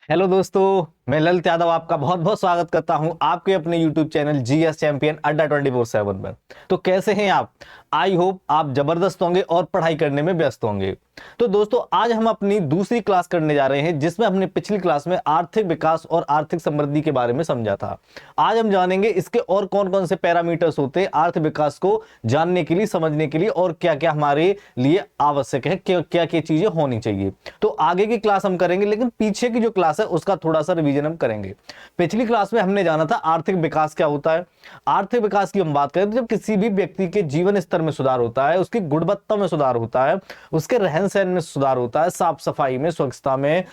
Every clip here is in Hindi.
हेलो दोस्तों, मैं ललित यादव आपका बहुत बहुत स्वागत करता हूं आपके अपने YouTube चैनल जीएस चैंपियन अड्डा 24/7 पर। तो कैसे हैं आप? आई होप आप जबरदस्त होंगे और पढ़ाई करने में व्यस्त होंगे। तो दोस्तों, आज हम अपनी दूसरी क्लास करने जा रहे हैं, जिसमें हमने पिछली क्लास में आर्थिक विकास और आर्थिक समृद्धि के बारे में समझा था। आज हम जानेंगे इसके और कौन कौन से पैरामीटर्स होते हैं आर्थिक विकास को जानने के लिए, समझने के लिए, और क्या क्या हमारे लिए आवश्यक है, क्या क्या चीजें होनी चाहिए। तो आगे की क्लास हम करेंगे, लेकिन पीछे की जो क्लास है उसका थोड़ा सा रिवीजन हम करेंगे। पिछली क्लास में हमने जाना था आर्थिक विकास क्या होता है। आर्थिक विकास की हम बात करें तो जब किसी भी व्यक्ति के जीवन स्तर में सुधार होता है, उसकी गुणवत्ता में सुधार होता है, उसके रहन सहन में सुधार होता है, साफ सफाई में, स्वच्छता में,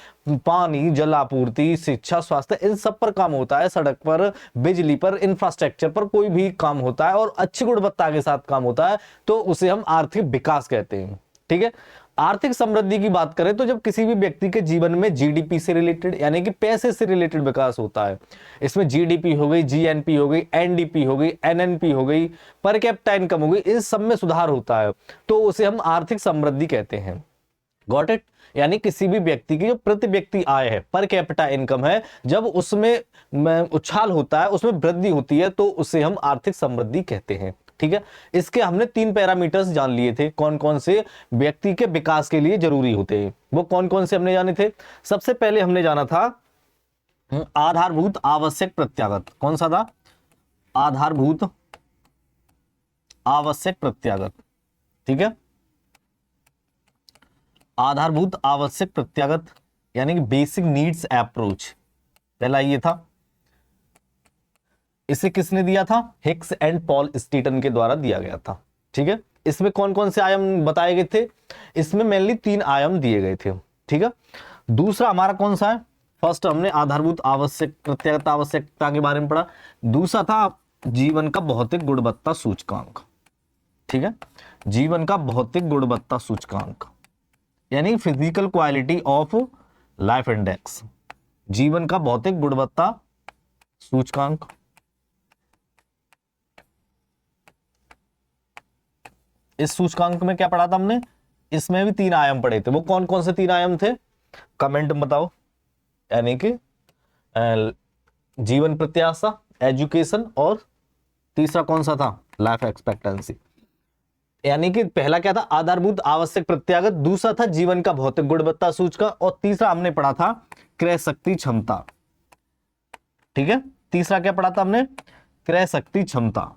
पानी, जल आपूर्ति, शिक्षा, स्वास्थ्य, इन सब पर काम होता है, सड़क पर, बिजली पर, इंफ्रास्ट्रक्चर पर कोई भी काम होता है और अच्छी गुणवत्ता के साथ काम होता है, तो उसे हम आर्थिक विकास कहते हैं। ठीक है। आर्थिक समृद्धि की बात करें तो जब किसी भी व्यक्ति के जीवन में जीडीपी से रिलेटेड, यानी कि पैसे से रिलेटेड विकास होता है, इसमें जीडीपी हो गई, जीएनपी हो गई, एनडीपी हो गई, एनएनपी हो गई, पर कैपिटा इनकम हो गई, इन सब में सुधार होता है, तो उसे हम आर्थिक समृद्धि कहते हैं। Got it? यानी किसी भी व्यक्ति की जो प्रति व्यक्ति आय है, पर कैपिटा इनकम है, जब उसमें उछाल होता है, उसमें वृद्धि होती है, तो उसे हम आर्थिक समृद्धि कहते हैं। ठीक है। इसके हमने 3 पैरामीटर्स जान लिए थे, कौन कौन से व्यक्ति के विकास के लिए जरूरी होते हैं। वो कौन कौन से हमने जाने थे? सबसे पहले हमने जाना था आधारभूत आवश्यक प्रत्यागत। कौन सा था? आधारभूत आवश्यक प्रत्यागत। ठीक है। आधारभूत आवश्यक प्रत्यागत यानी कि बेसिक नीड्स अप्रोच, पहला ये था। इसे किसने दिया था? हिक्स एंड पॉल स्टीटन के द्वारा दिया गया था। ठीक है। इसमें कौन कौन से आयाम बताए गए थे? इसमें मेनली 3 आयाम दिए गए थे। ठीक है। दूसरा हमारा कौन सा है? फर्स्ट हमने आधारभूत आवश्यक प्रत्यागत आवश्यकता के बारे में पढ़ा। दूसरा था जीवन का भौतिक गुणवत्ता सूचकांक। ठीक है। जीवन का भौतिक गुणवत्ता सूचकांक यानी physical quality of life index, जीवन का भौतिक गुणवत्ता सूचकांक। इस सूचकांक में क्या पढ़ा था हमने? इसमें भी 3 आयाम पढ़े थे। वो कौन कौन से 3 आयाम थे? कमेंट में बताओ। यानी कि जीवन प्रत्याशा, एजुकेशन, और तीसरा कौन सा था? Life expectancy. यानी कि पहला क्या था? आधारभूत आवश्यक प्रत्यागत, दूसरा था जीवन का भौतिक गुणवत्ता सूचकांक, और तीसरा हमने पढ़ा था क्रय शक्ति क्षमता। ठीक है। तीसरा क्या पढ़ा था हमने? क्रय शक्ति क्षमता,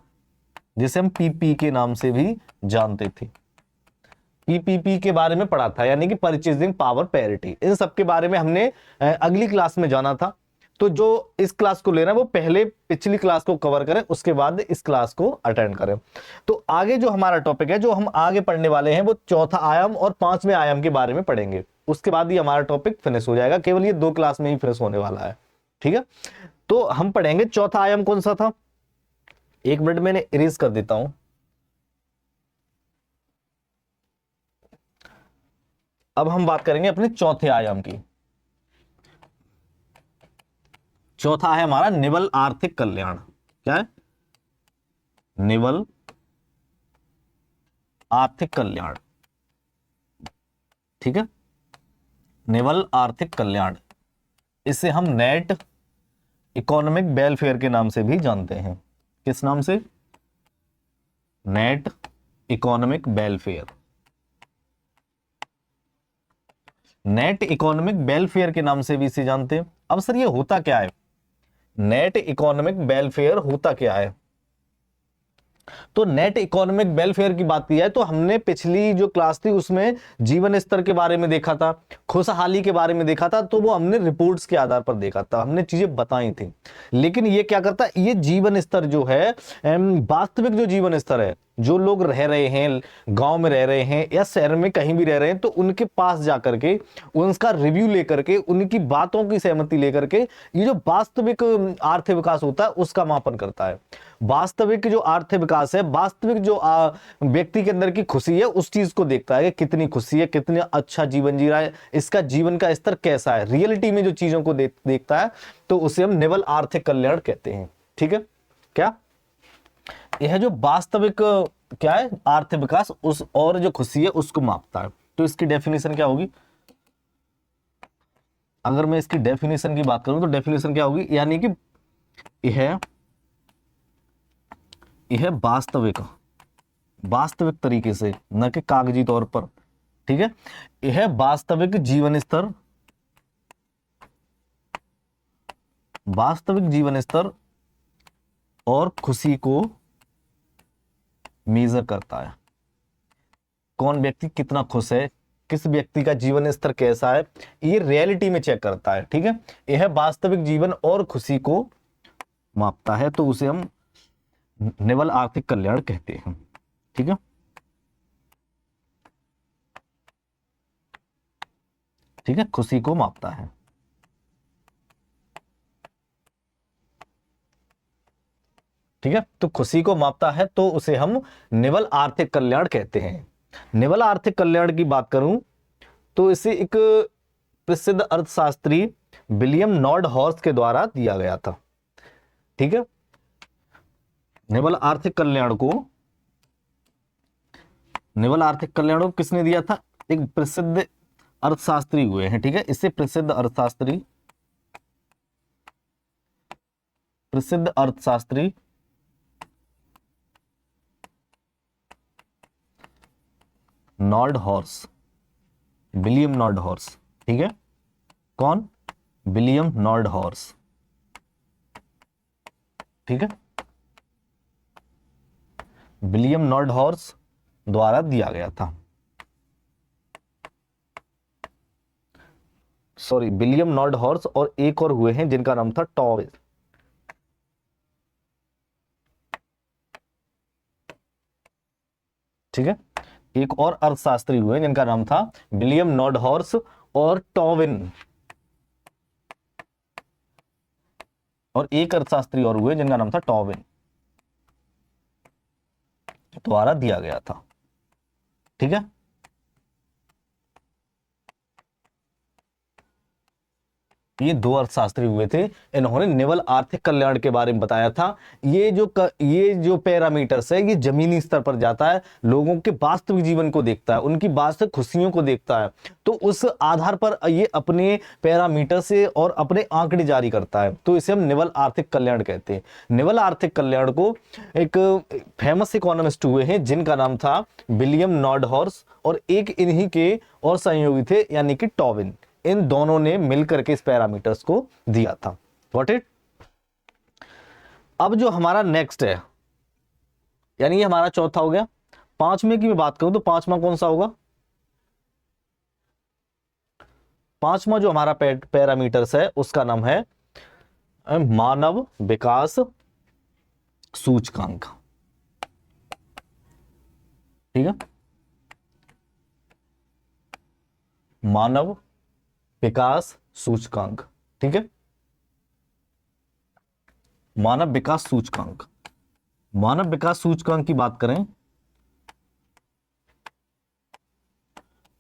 जिसे हम पीपी के नाम से भी जानते थे। पीपीपी के बारे में पढ़ा था, यानी कि परचेजिंग पावर पैरिटी। इन सब के बारे में हमने अगली क्लास में जाना था। तो जो इस क्लास को लेना है वो पहले पिछली क्लास को कवर करें, उसके बाद इस क्लास को अटेंड करें। तो आगे जो हमारा टॉपिक है, जो हम आगे पढ़ने वाले हैं, वो चौथा आयाम और 5वें आयाम के बारे में पढ़ेंगे। उसके बाद ही हमारा टॉपिक फिनिश हो जाएगा। केवल ये 2 क्लास में ही फिनिश होने वाला है। ठीक है। तो हम पढ़ेंगे चौथा आयाम कौन सा था। 1 मिनट मैंने इरेज कर देता हूं। अब हम बात करेंगे अपने चौथे आयाम की। चौथा है हमारा निवल आर्थिक कल्याण। क्या है? निवल आर्थिक कल्याण। ठीक है। निवल आर्थिक कल्याण, इसे हम नेट इकोनॉमिक वेलफेयर के नाम से भी जानते हैं। किस नाम से? Net economic welfare. Net economic welfare के नाम से भी इसे जानते हैं। अब सर ये होता क्या है? नेट इकोनॉमिक वेलफेयर होता क्या है? तो नेट इकोनॉमिक वेलफेयर की बात की जाए तो हमने पिछली जो क्लास थी उसमें जीवन स्तर के बारे में देखा था, खुशहाली के बारे में देखा था। तो वो हमने रिपोर्ट्स के आधार पर देखा था, हमने चीजें बताई थी। लेकिन ये क्या करता है? ये जीवन स्तर जो है, वास्तविक जो जीवन स्तर है, जो लोग रह रहे हैं, गांव में रह रहे हैं या शहर में कहीं भी रह रहे हैं, तो उनके पास जाकर के उनका रिव्यू लेकर के, उनकी बातों की सहमति लेकर के ये जो वास्तविक आर्थिक विकास होता है उसका मापन करता है। वास्तविक जो आर्थिक विकास है, वास्तविक जो व्यक्ति के अंदर की खुशी है, उस चीज को देखता है कि कितनी खुशी है, कितना अच्छा जीवन जी रहा है, इसका जीवन का स्तर कैसा है। रियलिटी में जो चीजों को देखता है, तो उसे हम निवल आर्थिक कल्याण कहते हैं। ठीक है। क्या यह जो वास्तविक क्या है? आर्थिक विकास उस और जो खुशी है उसको मापता है। तो इसकी डेफिनेशन क्या होगी? अगर मैं इसकी डेफिनेशन की बात करूं तो डेफिनेशन क्या होगी, यानी कि यह वास्तविक तरीके से, न कि कागजी तौर पर, ठीक है, यह वास्तविक जीवन स्तर और खुशी को मेजर करता है। कौन व्यक्ति कितना खुश है, किस व्यक्ति का जीवन स्तर कैसा है, ये रियलिटी में चेक करता है, ठीक है। यह वास्तविक जीवन और खुशी को मापता है, तो उसे हम निवल आर्थिक कल्याण कहते हैं, ठीक है। ठीक है, खुशी को मापता है। ठीक है, तो खुशी को मापता है तो उसे हम निवल आर्थिक कल्याण कहते हैं। निवल आर्थिक कल्याण की बात करूं तो इसे एक प्रसिद्ध अर्थशास्त्री विलियम नॉर्ड हॉर्स के द्वारा दिया गया था। ठीक है, निवल आर्थिक कल्याण को किसने दिया था? एक प्रसिद्ध अर्थशास्त्री हुए हैं, ठीक है। इसे प्रसिद्ध अर्थशास्त्री Nord horse, William Nord horse, ठीक है। कौन? विलियम नॉर्ड हॉर्स, ठीक है, विलियम नॉर्ड हॉर्स द्वारा दिया गया था। सॉरी, विलियम नॉर्ड हॉर्स और एक और हुए हैं जिनका नाम था टॉविन। ठीक है, एक और अर्थशास्त्री हुए जिनका नाम था विलियम नॉर्ड हॉर्स और टॉविन, और एक अर्थशास्त्री और हुए जिनका नाम था टॉविन, द्वारा दिया गया था। ठीक है, ये दो अर्थशास्त्री हुए थे, इन्होंने निवल आर्थिक कल्याण के बारे में बताया था। ये जो पैरामीटर्स है, ये जमीनी स्तर पर जाता है, लोगों के वास्तविक जीवन को देखता है, उनकी वास्तविक खुशियों को देखता है, तो उस आधार पर ये अपने पैरामीटर से और अपने आंकड़े जारी करता है, तो इसे हम निवल आर्थिक कल्याण कहते हैं। निवल आर्थिक कल्याण को एक फेमस इकोनॉमिस्ट हुए हैं जिनका नाम था विलियम नॉर्ड हॉर्स, और एक इन्हीं के और सहयोगी थे यानी कि टॉविन। इन दोनों ने मिलकर के इस पैरामीटर्स को दिया था। Got it? अब जो हमारा नेक्स्ट है, यानी ये हमारा चौथा हो गया। पांचवें की मैं बात करूं तो पांचवा कौन सा होगा? पांचवा जो हमारा पैरामीटर्स है उसका नाम है मानव विकास सूचकांक। ठीक है, मानव विकास सूचकांक। ठीक है, मानव विकास सूचकांक। मानव विकास सूचकांक की बात करें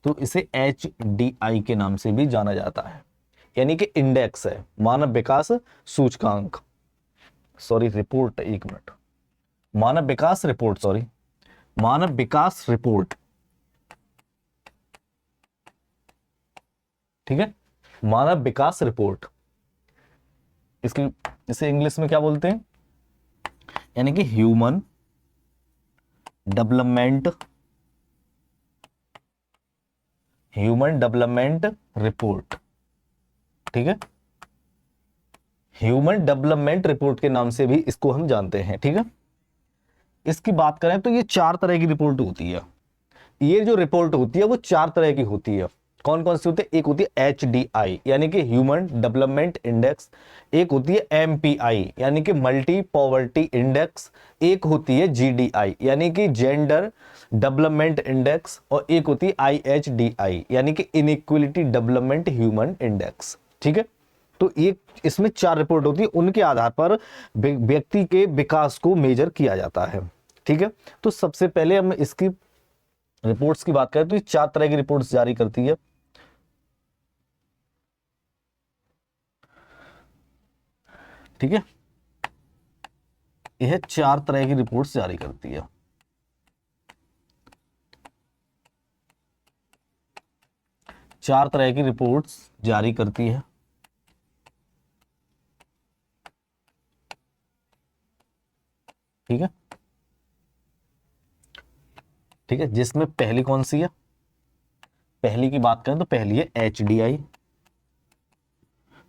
तो इसे HDI के नाम से भी जाना जाता है, यानी कि इंडेक्स है, मानव विकास सूचकांक। सॉरी, रिपोर्ट, एक मिनट, मानव विकास रिपोर्ट, सॉरी, मानव विकास रिपोर्ट। ठीक है, मानव विकास रिपोर्ट, इसे इंग्लिश में क्या बोलते हैं? यानी कि ह्यूमन डेवलपमेंट रिपोर्ट। ठीक है, ह्यूमन डेवलपमेंट रिपोर्ट के नाम से भी इसको हम जानते हैं। ठीक है, इसकी बात करें तो ये 4 तरह की रिपोर्ट होती है। ये जो रिपोर्ट होती है वो 4 तरह की होती है। कौन कौन सी होती है? एक होती है HDI यानी कि ह्यूमन डेवलपमेंट इंडेक्स, एक होती है MPI यानी कि मल्टी पॉवर्टी इंडेक्स, एक होती है GDI यानी कि जेंडर डेवलपमेंट इंडेक्स, और एक होती है IHDI यानी कि इनइक्वलिटी डेवलपमेंट ह्यूमन इंडेक्स। ठीक है, तो एक इसमें 4 रिपोर्ट होती है, उनके आधार पर व्यक्ति के विकास को मेजर किया जाता है। ठीक है, तो सबसे पहले हम इसकी रिपोर्ट्स की बात करें तो ये 4 तरह की रिपोर्ट्स जारी करती है। ठीक है, यह 4 तरह की रिपोर्ट्स जारी करती है। चार तरह की रिपोर्ट्स जारी करती है। ठीक है, ठीक है, जिसमें पहली कौन सी है, पहली की बात करें तो पहली है HDI,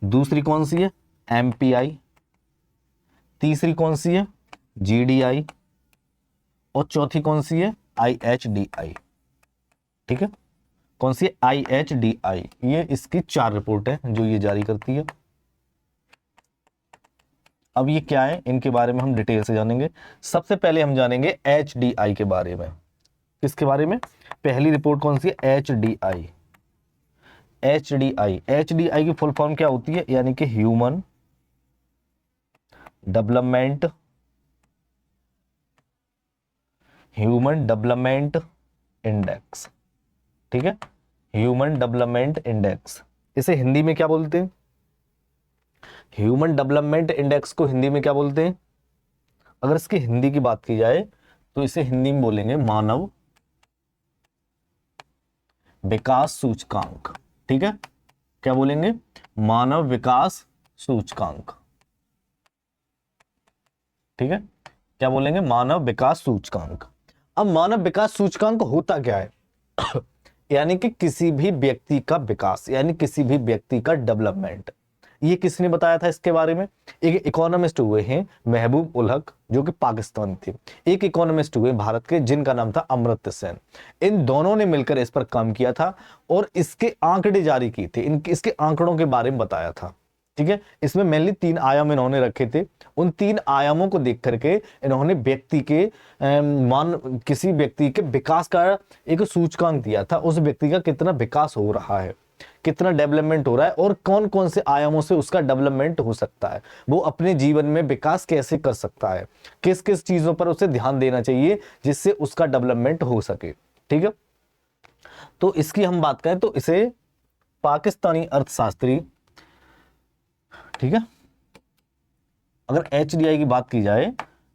दूसरी कौन सी है MPI, तीसरी कौन सी है GDI और चौथी कौन सी है IHDI। ठीक है, कौन सी है IHDI। ये इसकी 4 रिपोर्ट है जो ये जारी करती है। अब ये क्या है, इनके बारे में हम डिटेल से जानेंगे। सबसे पहले हम जानेंगे HDI के बारे में। किसके बारे में, पहली रिपोर्ट कौन सी है HDI। HDI की फुल फॉर्म क्या होती है, यानी कि ह्यूमन डेवलपमेंट इंडेक्स। ठीक है, ह्यूमन डेवलपमेंट इंडेक्स, इसे हिंदी में क्या बोलते हैं, ह्यूमन डेवलपमेंट इंडेक्स को हिंदी में क्या बोलते हैं, अगर इसकी हिंदी की बात की जाए तो इसे हिंदी में बोलेंगे मानव विकास सूचकांक। ठीक है, क्या बोलेंगे, मानव विकास सूचकांक। ठीक है, क्या बोलेंगे, मानव विकास सूचकांक। अब मानव विकास सूचकांक होता क्या है यानी कि किसी भी व्यक्ति का विकास, यानी किसी भी व्यक्ति का डेवलपमेंट। ये किसने बताया था इसके बारे में, एक इकोनॉमिस्ट हुए हैं महबूब उल हक जो कि पाकिस्तानी थे, एक इकोनॉमिस्ट हुए भारत के जिनका नाम था अमर्त्य सेन। इन दोनों ने मिलकर इस पर काम किया था और इसके आंकड़े जारी किए थे, इसके आंकड़ों के बारे में बताया था। ठीक है, इसमें मेनली 3 आयाम इन्होंने रखे थे। उन 3 आयामों को देख करके इन्होंने व्यक्ति के किसी व्यक्ति के विकास का एक सूचकांक दिया था, उस व्यक्ति का कितना विकास हो रहा है, कितना डेवलपमेंट हो रहा है और कौन कौन से आयामों से उसका डेवलपमेंट हो सकता है, वो अपने जीवन में विकास कैसे कर सकता है, किस किस चीजों पर उसे ध्यान देना चाहिए जिससे उसका डेवलपमेंट हो सके। ठीक है, तो इसकी हम बात करें तो इसे पाकिस्तानी अर्थशास्त्री, ठीक है, अगर HDI की बात की जाए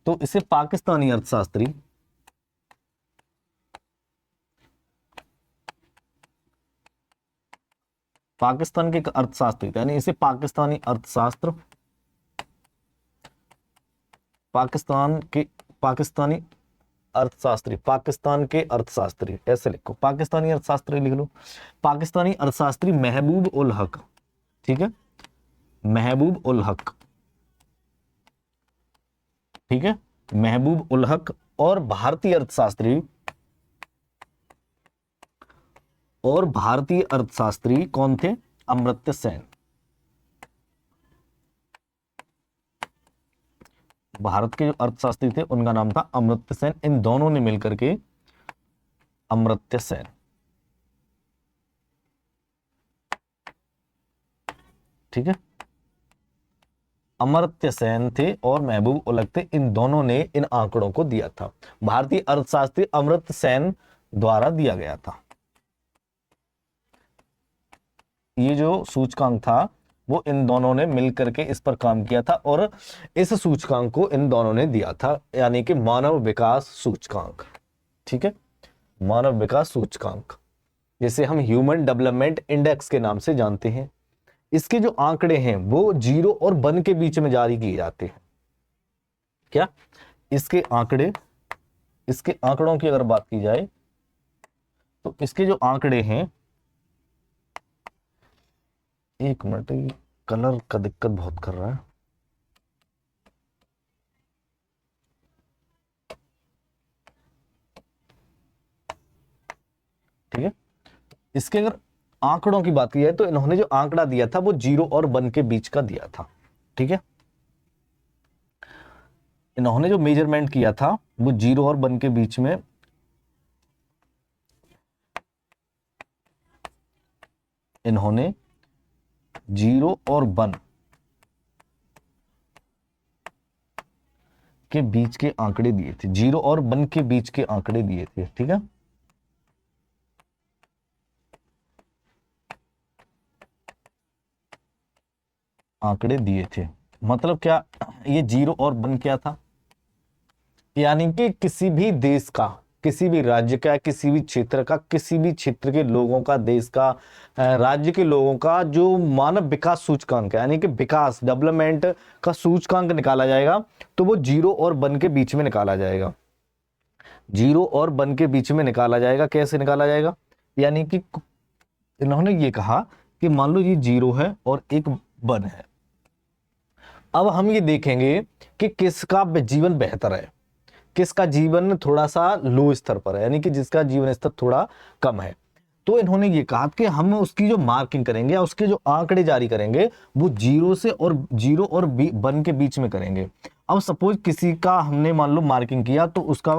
तो इसे पाकिस्तानी अर्थशास्त्री पाकिस्तान के अर्थशास्त्री, यानी इसे पाकिस्तानी अर्थशास्त्र, पाकिस्तानी अर्थशास्त्री ऐसे लिखो, पाकिस्तानी अर्थशास्त्री लिख लो, पाकिस्तानी अर्थशास्त्री महबूब उल हक। ठीक है, महबूब उल हक, ठीक है, महबूब उल हक और भारतीय अर्थशास्त्री कौन थे, अमर्त्य सेन। भारत के जो अर्थशास्त्री थे उनका नाम था अमर्त्य सेन। इन दोनों ने मिलकर के अमर्त्य सेन, ठीक है, अमर्त्य सेन थे और महबूब उल हक थे, इन दोनों ने इन आंकड़ों को दिया था। भारतीय अर्थशास्त्री अमर्त्य सेन द्वारा दिया गया था। ये जो सूचकांक था वो इन दोनों ने मिलकर के इस पर काम किया था और इस सूचकांक को इन दोनों ने दिया था, यानी कि मानव विकास सूचकांक। ठीक है, मानव विकास सूचकांक जिसे हम ह्यूमन डेवलपमेंट इंडेक्स के नाम से जानते हैं। इसके जो आंकड़े हैं वो 0 और 1 के बीच में जारी किए जाते हैं। क्या इसके आंकड़ों की अगर बात की जाए तो इसके जो आंकड़े हैं, एक मिनट, कलर का दिक्कत बहुत कर रहा है। ठीक है, इसके अगर आंकड़ों की बात की जाए तो इन्होंने जो आंकड़ा दिया था वो 0 और 1 के बीच का दिया था। ठीक है, इन्होंने जो मेजरमेंट किया था वो 0 और 1 के बीच में इन्होंने 0 और 1 के बीच के आंकड़े दिए थे, 0 और 1 के बीच के आंकड़े दिए थे। ठीक है, आंकड़े दिए थे, मतलब क्या, ये 0 और 1 क्या था, यानी कि किसी भी देश का किसी भी राज्य का, किसी भी क्षेत्र का, किसी भी क्षेत्र के लोगों का, देश का, राज्य के लोगों का जो मानव विकास सूचकांक है, यानी कि विकास डेवलपमेंट का सूचकांक निकाला जाएगा, तो वो 0 और 1 के बीच में निकाला जाएगा। 0 और 1 के बीच में निकाला जाएगा। कैसे निकाला जाएगा? यानी कि इन्होंने ये कहा कि मान लो ये 0 है और एक 1 है। अब हम ये देखेंगे कि किसका जीवन बेहतर है, किसका जीवन थोड़ा सा लो स्तर पर है, यानी कि जिसका जीवन स्तर थोड़ा कम है। तो इन्होंने ये कहा कि हम उसकी जो मार्किंग करेंगे या उसके जो आंकड़े जारी करेंगे वो 0 और 1 के बीच में करेंगे। अब सपोज किसी का हमने मान लो मार्किंग किया तो उसका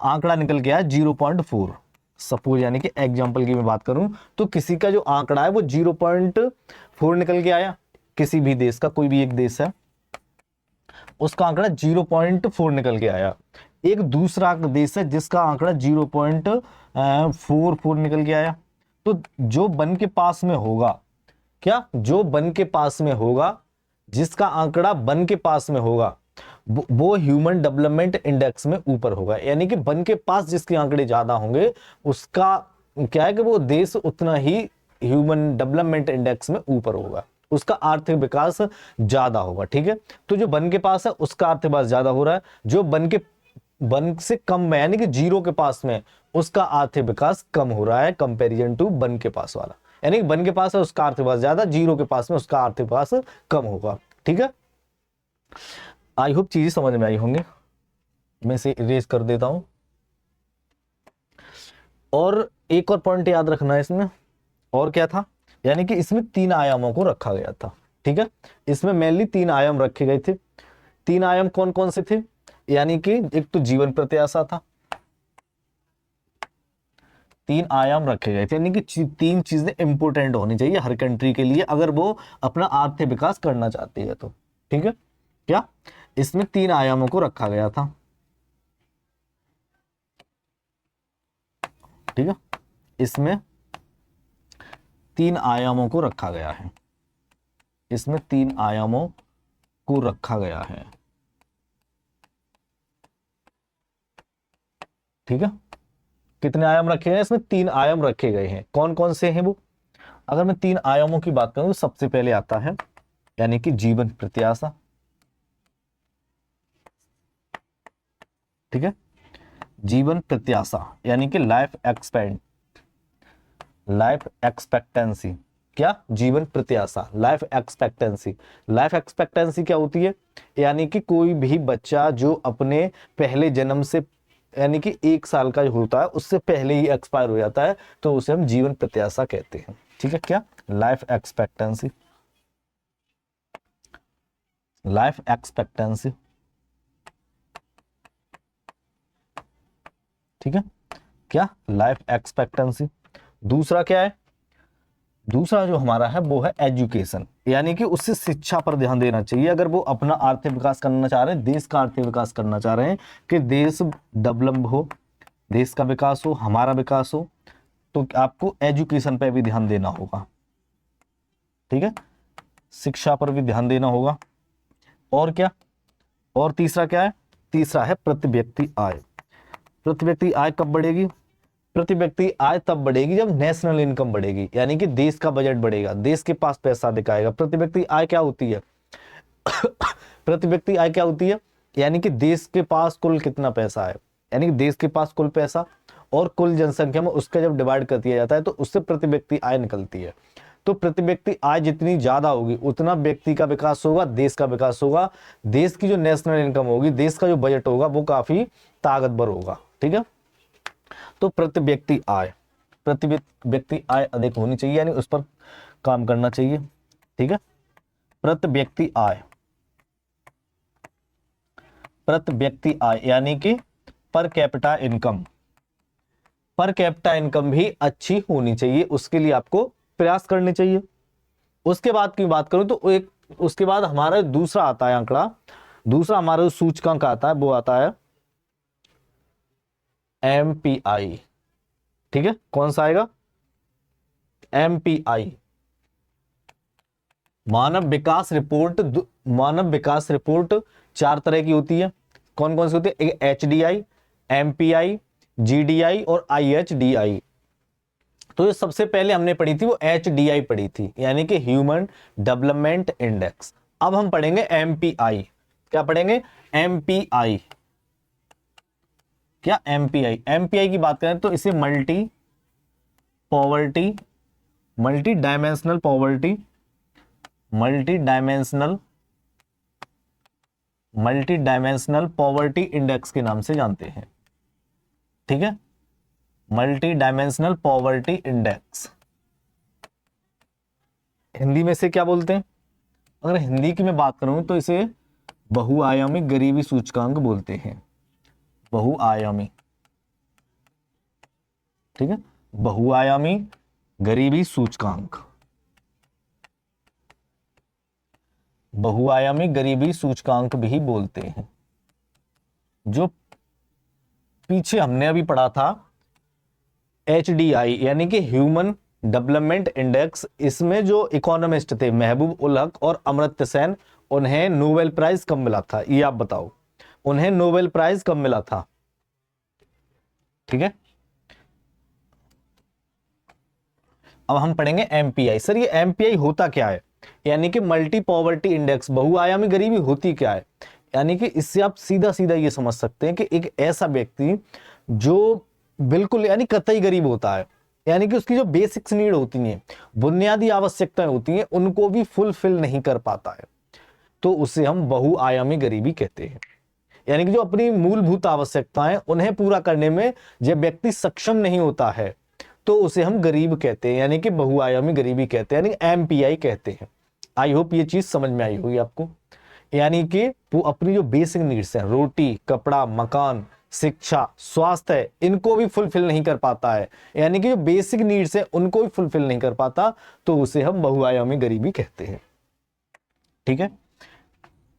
आंकड़ा निकल गया है 0.4, सपोज, यानी कि एग्जाम्पल की मैं बात करूं तो किसी का जो आंकड़ा है वो 0.4 निकल के आया। किसी भी देश का, कोई भी एक देश है, उसका आंकड़ा 0.4 निकल के आया। एक दूसरा देश है जिसका आंकड़ा 0.44 निकल के आया। तो जो 1 के पास में होगा, क्या, जो 1 के पास में होगा, जिसका आंकड़ा 1 के पास में होगा, वो ह्यूमन डेवलपमेंट इंडेक्स में ऊपर होगा। यानी कि 1 के पास जिसके आंकड़े ज्यादा होंगे उसका क्या है कि वो देश उतना ही ह्यूमन डेवलपमेंट इंडेक्स में ऊपर होगा, उसका आर्थिक विकास ज्यादा होगा। ठीक है, तो जो 1 के पास है उसका आर्थिक विकास ज्यादा हो रहा है, जो 1 से कम में, यानी कि 0 के पास में, उसका आर्थिक विकास कम हो रहा है कंपैरिजन टू 1 के पास वाला। यानी कि 1 के पास है उसका आर्थिक विकास ज्यादा, 0 के पास में उसका आर्थिक विकास कम होगा। ठीक है, आई होप चीजें समझ में आई होंगी। मैं इसे इरेज कर देता हूं। और एक और पॉइंट याद रखना है इसमें, और क्या था, यानी कि इसमें 3 आयामों को रखा गया था। ठीक है, इसमें मेनली 3 आयाम रखे गए थे। 3 आयाम कौन कौन से थे? यानी कि एक तो जीवन प्रत्याशा था, 3 आयाम रखे गए थे, यानी कि 3 चीजें इंपोर्टेंट होनी चाहिए हर कंट्री के लिए अगर वो अपना आर्थिक विकास करना चाहती है तो। ठीक है, क्या इसमें 3 आयामों को रखा गया था। ठीक है, इसमें 3 आयामों को रखा गया है, इसमें 3 आयामों को रखा गया है। ठीक है, कितने आयाम रखे गए? इसमें 3 आयाम रखे गए हैं। कौन कौन से हैं वो? अगर मैं 3 आयामों की बात करूं तो सबसे पहले आता है यानी कि जीवन प्रत्याशा। ठीक है, जीवन प्रत्याशा यानी कि लाइफ एक्सपेक्टेंसी। क्या? जीवन प्रत्याशा, लाइफ एक्सपेक्टेंसी। लाइफ एक्सपेक्टेंसी क्या होती है? यानी कि कोई भी बच्चा जो अपने पहले जन्म से, यानी कि 1 साल का होता है उससे पहले ही एक्सपायर हो जाता है, तो उसे हम जीवन प्रत्याशा कहते हैं। ठीक है, क्या? Life expectancy, life expectancy. ठीक है, क्या? Life expectancy. दूसरा क्या है? दूसरा जो हमारा है वो है एजुकेशन, यानी कि उससे शिक्षा पर ध्यान देना चाहिए। अगर वो अपना आर्थिक विकास करना चाह रहे हैं, देश का आर्थिक विकास करना चाह रहे हैं कि देश डेवलप हो, देश का विकास हो, हमारा विकास हो, तो आपको एजुकेशन पर भी ध्यान देना होगा। ठीक है, शिक्षा पर भी ध्यान देना होगा। और क्या? और तीसरा क्या है? तीसरा है प्रति व्यक्ति आय। प्रति व्यक्ति आय कब बढ़ेगी? प्रति व्यक्ति आय तब बढ़ेगी जब नेशनल इनकम बढ़ेगी, यानी कि देश का बजट बढ़ेगा, देश के पास पैसा दिखाएगा। प्रति व्यक्ति आय क्या होती है? प्रति व्यक्ति आय क्या होती है? यानी कि देश के पास कुल कितना पैसा है, यानी कि देश के पास कुल पैसा और कुल जनसंख्या में उसका जब डिवाइड कर दिया जाता है तो उससे प्रति व्यक्ति आय निकलती है। तो प्रति व्यक्ति आय जितनी ज्यादा होगी उतना व्यक्ति का विकास होगा, देश का विकास होगा, देश की जो नेशनल इनकम होगी, देश का जो बजट होगा वो काफी ताकतवर होगा। ठीक है, तो प्रति व्यक्ति आय, प्रति व्यक्ति आय अधिक होनी चाहिए, यानी उस पर काम करना चाहिए। ठीक है, प्रति व्यक्ति आय, प्रति व्यक्ति आय यानी कि per capita income, per capita income भी अच्छी होनी चाहिए, उसके लिए आपको प्रयास करने चाहिए। उसके बाद की बात करूं तो एक उसके बाद हमारा दूसरा आता है आंकड़ा, दूसरा हमारा सूचकांक आता है वो आता है एमपीआई। ठीक है, कौन सा आएगा? एमपीआई, मानव विकास रिपोर्ट। मानव विकास रिपोर्ट 4 तरह की होती है। कौन कौन सी होती है? एक एचडीआई, एमपीआई, GDI और IHDI। तो ये सबसे पहले हमने पढ़ी थी वो HDI पढ़ी थी, यानी कि ह्यूमन डेवलपमेंट इंडेक्स। अब हम पढ़ेंगे MPI। क्या पढ़ेंगे? MPI। क्या? MPI की बात करें तो इसे मल्टी डायमेंशनल पॉवर्टी इंडेक्स के नाम से जानते हैं। ठीक है, multi dimensional poverty index. Hindi में से क्या बोलते हैं? अगर हिंदी की मैं बात करूं तो इसे बहुआयामी गरीबी सूचकांक बोलते हैं। बहुआयामी, ठीक है, बहुआयामी गरीबी सूचकांक। बहुआयामी गरीबी सूचकांक भी बोलते हैं। जो पीछे हमने अभी पढ़ा था HDI यानी कि ह्यूमन डेवलपमेंट इंडेक्स, इसमें जो इकोनॉमिस्ट थे महबूब उल हक और अमर्त्य सेन, उन्हें नोबेल प्राइज कब मिला था? ये आप बताओ, उन्हें नोबेल प्राइज कब मिला था? ठीक है, अब हम पढ़ेंगे MPI। सर ये MPI होता क्या है? यानी कि मल्टी पॉवर्टी इंडेक्स, बहुआयामी गरीबी होती क्या है? यानी कि इससे आप सीधा सीधा ये समझ सकते हैं कि एक ऐसा व्यक्ति जो बिल्कुल यानी कतई गरीब होता है, यानी कि उसकी जो बेसिक्स नीड होती हैं, बुनियादी आवश्यकताएं होती हैं, उनको भी फुलफिल नहीं कर पाता है, तो उसे हम बहुआयामी गरीबी कहते हैं। यानी कि जो अपनी मूलभूत आवश्यकताएं उन्हें पूरा करने में जब व्यक्ति सक्षम नहीं होता है, तो उसे हम गरीब कहते हैं, यानी कि बहुआयामी गरीबी कहते हैं, यानी MPI कहते हैं। आई होप ये चीज समझ में आई होगी आपको। यानी कि वो अपनी जो बेसिक नीड्स हैं, रोटी, कपड़ा, मकान, शिक्षा, स्वास्थ्य, इनको भी फुलफिल नहीं कर पाता है, यानी कि जो बेसिक नीड्स है उनको भी फुलफिल नहीं कर पाता, तो उसे हम बहुआयामी गरीबी कहते हैं। ठीक है,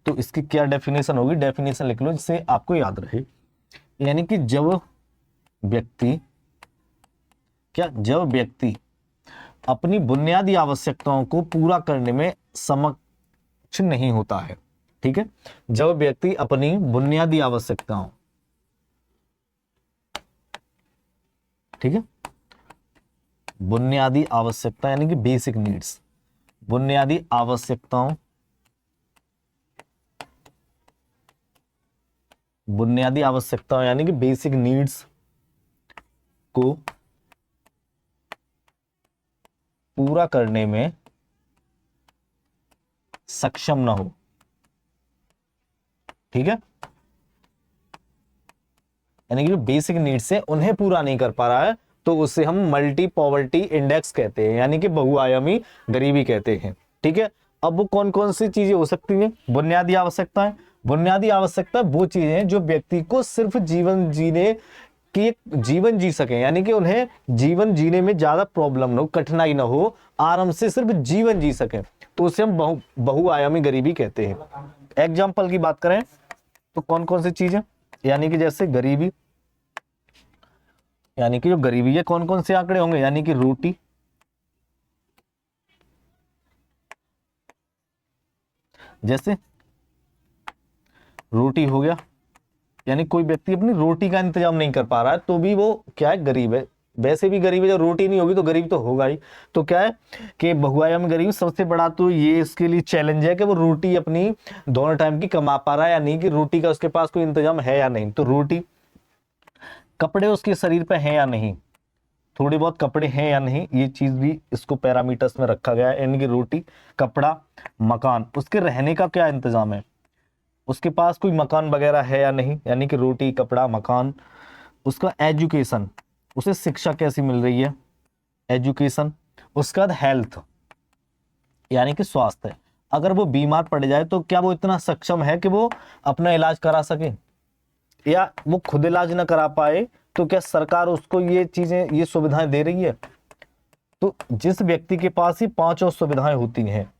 तो इसकी क्या डेफिनेशन होगी? डेफिनेशन लिख लो जिससे आपको याद रहे। यानी कि जब व्यक्ति अपनी बुनियादी आवश्यकताओं को पूरा करने में समक्ष नहीं होता है। ठीक है, जब व्यक्ति अपनी बुनियादी आवश्यकताओं, ठीक है, बुनियादी आवश्यकता यानी कि बेसिक नीड्स, बुनियादी आवश्यकताओं यानी कि बेसिक नीड्स को पूरा करने में सक्षम ना हो। ठीक है, यानी कि जो बेसिक नीड्स है उन्हें पूरा नहीं कर पा रहा है, तो उसे हम मल्टी पॉवर्टी इंडेक्स कहते हैं, यानी कि बहुआयामी गरीबी कहते हैं। ठीक है, अब वो कौन कौन सी चीजें हो सकती हैं? बुनियादी आवश्यकताएं। बुनियादी आवश्यकता वो चीजें जो व्यक्ति को सिर्फ जीवन जी सके, यानी कि उन्हें जीवन जीने में ज्यादा प्रॉब्लम ना हो, कठिनाई ना हो, आराम से सिर्फ जीवन जी सके, तो उसे हम बहुआयामी गरीबी कहते हैं। एग्जाम्पल की बात करें तो कौन कौन सी चीजें? यानी कि जैसे गरीबी, यानी कि जो गरीबी है कौन कौन से आंकड़े होंगे? यानी कि रोटी, जैसे रोटी हो गया, यानी कोई व्यक्ति अपनी रोटी का इंतजाम नहीं कर पा रहा है, तो भी वो क्या है? गरीब है। वैसे भी गरीब है, जब रोटी नहीं होगी तो गरीब तो होगा ही। तो क्या है कि बहुआयामी गरीब सबसे बड़ा तो ये इसके लिए चैलेंज है कि वो रोटी अपनी दोनों टाइम की कमा पा रहा है या नहीं, कि रोटी का उसके पास कोई इंतजाम है या नहीं। तो रोटी, कपड़े उसके शरीर पे हैं या नहीं, थोड़ी बहुत कपड़े हैं या नहीं, ये चीज भी इसको पैरामीटर्स में रखा गया है। यानी कि रोटी, कपड़ा, मकान, उसके रहने का क्या इंतजाम है, उसके पास कोई मकान वगैरह है या नहीं, यानी कि रोटी, कपड़ा, मकान। उसका एजुकेशन, उसे शिक्षा कैसी मिल रही है, एजुकेशन। उसके बाद हेल्थ, यानी कि स्वास्थ्य, अगर वो बीमार पड़ जाए तो क्या वो इतना सक्षम है कि वो अपना इलाज करा सके, या वो खुद इलाज ना करा पाए, तो क्या सरकार उसको ये चीजें, ये सुविधाएं दे रही है? तो जिस व्यक्ति के पास ही पांचों सुविधाएं होती हैं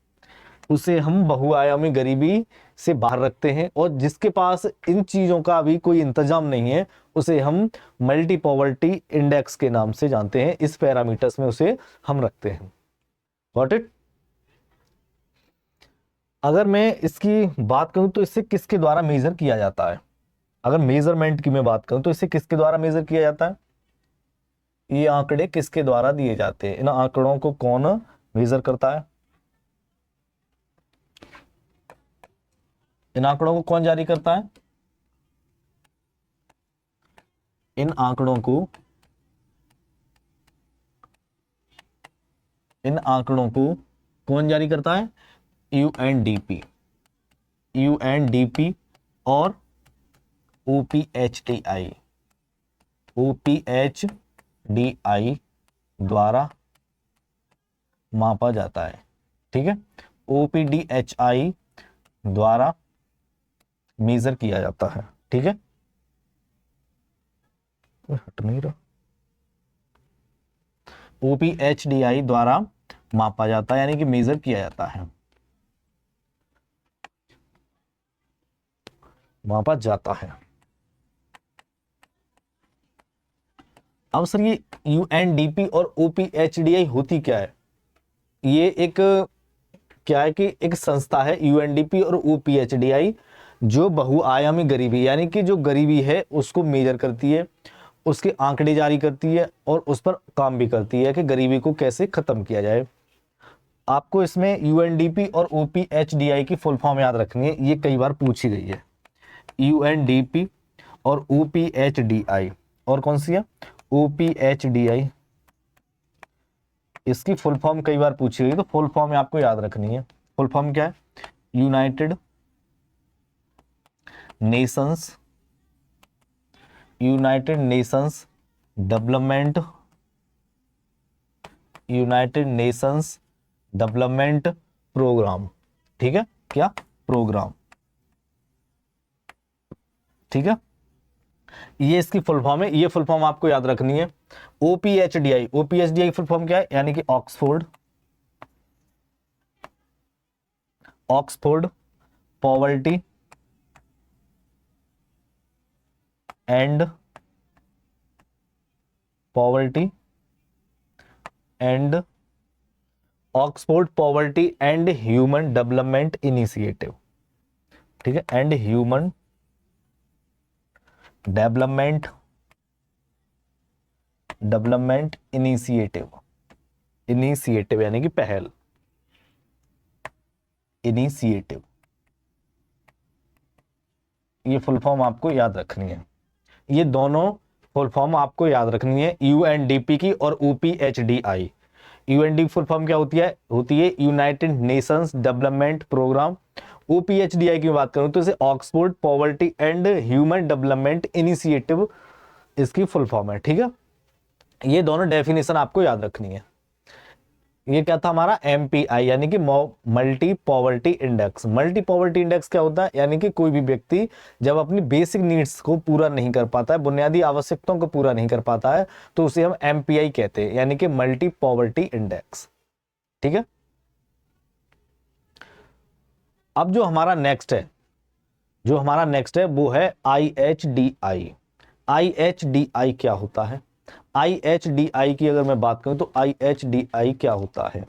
उसे हम बहुआयामी गरीबी से बाहर रखते हैं, और जिसके पास इन चीजों का भी कोई इंतजाम नहीं है उसे हम मल्टी पॉवर्टी इंडेक्स के नाम से जानते हैं। इस पैरामीटर्स में उसे हम रखते हैं। Got it? अगर मैं इसकी बात करूं तो इसे किसके द्वारा मेजर किया जाता है? अगर मेजरमेंट की मैं बात करूं तो इसे किसके द्वारा मेजर किया जाता है? ये आंकड़े किसके द्वारा दिए जाते हैं? इन आंकड़ों को कौन मेजर करता है? इन आंकड़ों को कौन जारी करता है? इन आंकड़ों को कौन जारी करता है? यूएनडीपी। यूएनडीपी और ओपीएचडीआई द्वारा मापा जाता है। ठीक है, ओपीडीएचआई द्वारा मेजर किया जाता है। ठीक है, हट नहीं रहा। ओपीएचडीआई द्वारा मापा जाता है, यानी कि मेजर किया जाता है, मापा जाता है। अब सर ये यूएनडीपी और ओपीएचडीआई होती क्या है? ये एक क्या है कि एक संस्था है यूएनडीपी और ओपीएचडीआई जो बहुआयामी गरीबी यानी कि जो गरीबी है उसको मेजर करती है, उसके आंकड़े जारी करती है और उस पर काम भी करती है कि गरीबी को कैसे खत्म किया जाए। आपको इसमें यूएनडीपी और ओपीएचडीआई की फुल फॉर्म याद रखनी है, ये कई बार पूछी गई है। यूएनडीपी और ओपीएचडीआई, और कौन सी है? ओपीएचडीआई। इसकी फुल फॉर्म कई बार पूछी गई, तो फुल फॉर्म आपको याद रखनी है। फुल फॉर्म क्या है? United Nations Development Programme. ठीक है, क्या प्रोग्राम? ठीक है, ये इसकी फुल फॉर्म है, ये फुल फॉर्म आपको याद रखनी है। ओपीएचडीआई फुल फॉर्म क्या है? यानी कि Oxford poverty and Oxford poverty and human development initiative. ठीक है, एंड ह्यूमन डेवलपमेंट इनिशिएटिव यानी कि पहल, इनिशिएटिव। ये फुल फॉर्म आपको याद रखनी है, ये दोनों फुल फॉर्म आपको याद रखनी है, यूएनडीपी की और ओपीएचडीआई। यूएनडीपी फुल फॉर्म क्या होती है यूनाइटेड नेशंस डेवलपमेंट प्रोग्राम। ओपीएचडीआई की बात करूं तो इसे Oxford poverty and human development initiative इसकी फुल फॉर्म है। ठीक है, ये दोनों डेफिनेशन आपको याद रखनी है। ये क्या था हमारा? एमपीआई यानी कि multi poverty index. Multi poverty index क्या होता है? यानी कि कोई भी व्यक्ति जब अपनी बेसिक नीड्स को पूरा नहीं कर पाता है, बुनियादी आवश्यकताओं को पूरा नहीं कर पाता है, तो उसे हम एमपीआई कहते हैं, यानी कि मल्टी पॉवर्टी इंडेक्स। ठीक है, अब जो हमारा नेक्स्ट है वो है आईएचडीआई। आईएचडीआई क्या होता है? आईएचडीआई की अगर मैं बात करूं तो आईएचडीआई क्या होता है?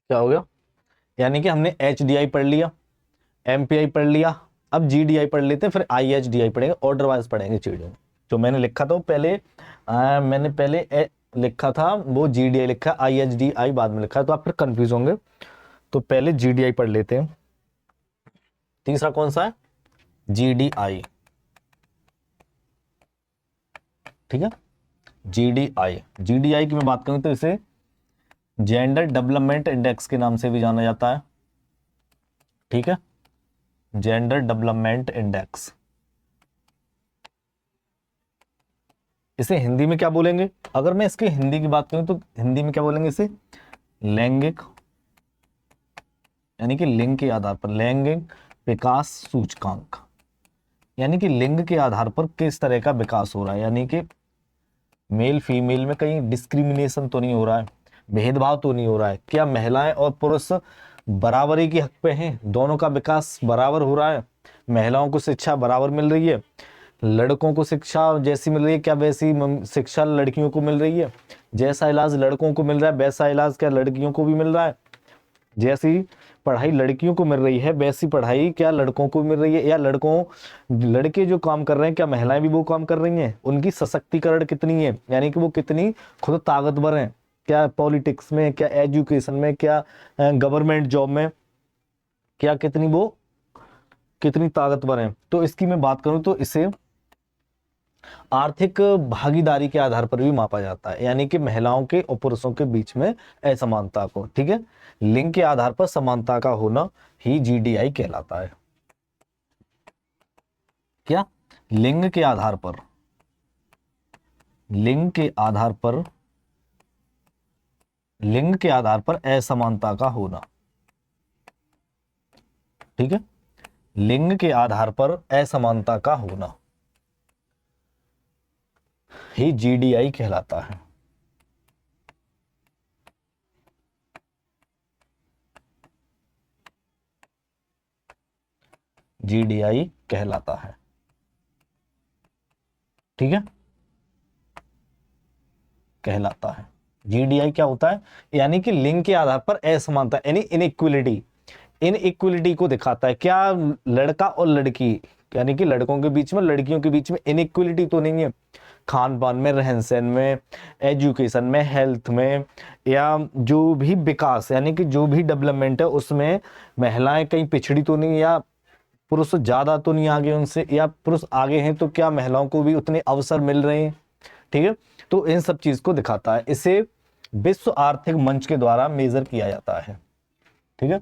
क्या हो गया? यानी कि हमने एचडीआई पढ़ लिया, एमपीआई पढ़ लिया, अब जीडीआई पढ़ लेते हैं, फिर आईएचडीआई पढ़ेंगे, ऑर्डर वाइज पढ़ेंगे चीजों। जो मैंने लिखा था वो पहले मैंने पहले लिखा था वो जीडीआई लिखा, आईएचडीआई बाद में लिखा है, तो आप फिर कंफ्यूज होंगे। तो पहले जीडीआई पढ़ लेते हैं। तीसरा कौन सा है? जीडीआई। ठीक है, जीडीआई की मैं बात करूं तो इसे जेंडर डेवलपमेंट इंडेक्स के नाम से भी जाना जाता है। ठीक है, जेंडर डेवलपमेंट इंडेक्स, इसे हिंदी में क्या बोलेंगे? अगर मैं इसकी हिंदी की बात करूं तो हिंदी में क्या बोलेंगे इसे? लैंगिक, यानी कि लिंग के आधार पर, लैंगिक विकास सूचकांक, यानी कि लिंग के आधार पर किस तरह का विकास हो रहा है, यानी कि मेल फीमेल में कहीं डिस्क्रिमिनेशन तो नहीं हो रहा है, भेदभाव तो नहीं हो रहा है, क्या महिलाएं और पुरुष बराबरी के हक पे हैं, दोनों का विकास बराबर हो रहा है, महिलाओं को शिक्षा बराबर मिल रही है, लड़कों को शिक्षा जैसी मिल रही है क्या वैसी शिक्षा लड़कियों को मिल रही है, जैसा इलाज लड़कों को मिल रहा है वैसा इलाज क्या लड़कियों को भी मिल रहा है, जैसी पढ़ाई लड़कियों को मिल रही है वैसी पढ़ाई क्या लड़कों को मिल रही है, या लड़के जो काम कर रहे हैं क्या महिलाएं भी वो काम कर रही हैं, उनकी सशक्तिकरण कितनी है, यानी कि वो कितनी खुद ताकतवर हैं, क्या पॉलिटिक्स में, क्या एजुकेशन में, क्या गवर्नमेंट जॉब में, क्या कितनी ताकतवर हैं। तो इसकी मैं बात करूं तो इसे आर्थिक भागीदारी के आधार पर भी मापा जाता है, यानी कि महिलाओं के और पुरुषों के बीच में असमानता को, ठीक है, लिंग के आधार पर समानता का होना ही जीडीआई कहलाता है। क्या? लिंग के आधार पर, लिंग के आधार पर, लिंग के आधार पर असमानता का होना, ठीक है, लिंग के आधार पर असमानता का होना ही जीडीआई कहलाता है। जीडीआई कहलाता है, ठीक है, कहलाता है। जीडीआई क्या होता है? यानी कि लिंग के आधार पर असमानता, यानी इनइक्वलिटी, इनइक्वलिटी को दिखाता है। क्या लड़का और लड़की, यानी कि लड़कों के बीच में लड़कियों के बीच में इनइक्वलिटी तो नहीं है, खान पान में, रहन सहन में, एजुकेशन में, हेल्थ में, या जो भी विकास यानी कि जो भी डेवलपमेंट है उसमें महिलाएं कहीं पिछड़ी तो नहीं, या पुरुष ज्यादा तो नहीं आगे उनसे, या पुरुष आगे हैं तो क्या महिलाओं को भी उतने अवसर मिल रहे हैं, ठीक है। तो इन सब चीज को दिखाता है। इसे विश्व आर्थिक मंच के द्वारा मेजर किया जाता है, ठीक है,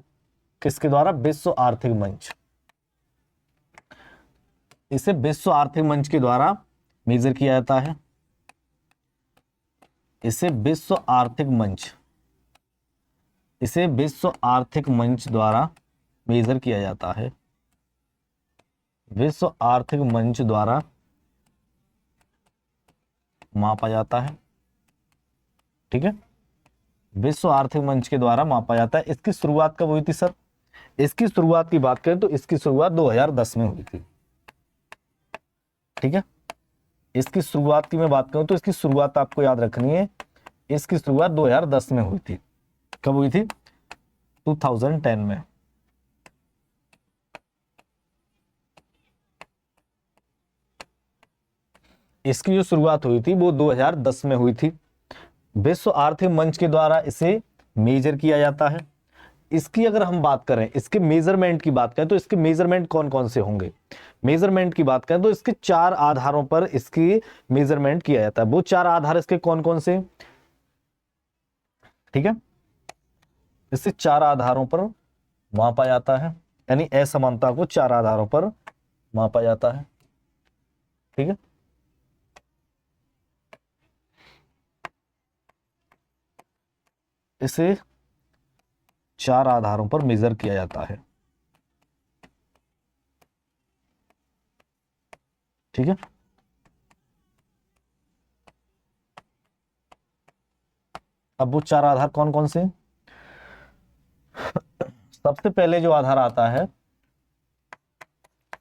किसके द्वारा? विश्व आर्थिक मंच। इसे विश्व आर्थिक मंच के द्वारा मेजर किया जाता है। इसे विश्व आर्थिक मंच, इसे विश्व आर्थिक मंच द्वारा मेजर किया जाता है, विश्व आर्थिक मंच द्वारा मापा जाता है, ठीक है, विश्व आर्थिक मंच के द्वारा मापा जाता है। इसकी शुरुआत कब हुई थी सर? इसकी शुरुआत की बात करें तो इसकी शुरुआत 2010 में हुई थी, ठीक है। इसकी शुरुआत की मैं बात करूं तो इसकी शुरुआत आपको याद रखनी है, इसकी शुरुआत 2010 में हुई थी। कब हुई थी? 2010 में। इसकी जो शुरुआत हुई थी वो 2010 में हुई थी। विश्व आर्थिक मंच के द्वारा इसे मेजर किया जाता है। इसकी अगर हम बात करें, इसके मेजरमेंट की बात करें तो इसके मेजरमेंट कौन कौन से होंगे? मेजरमेंट की बात करें तो इसके 4 आधारों पर इसकी मेजरमेंट किया जाता है। वो 4 आधार इसके कौन कौन से? ठीक है, इससे 4 आधारों पर मापा जाता है, यानी असमानता को 4 आधारों पर मापा जाता है, ठीक है। इसे 4 आधारों पर मेजर किया जाता है, ठीक है। अब वो 4 आधार कौन कौन से? सबसे पहले जो आधार आता है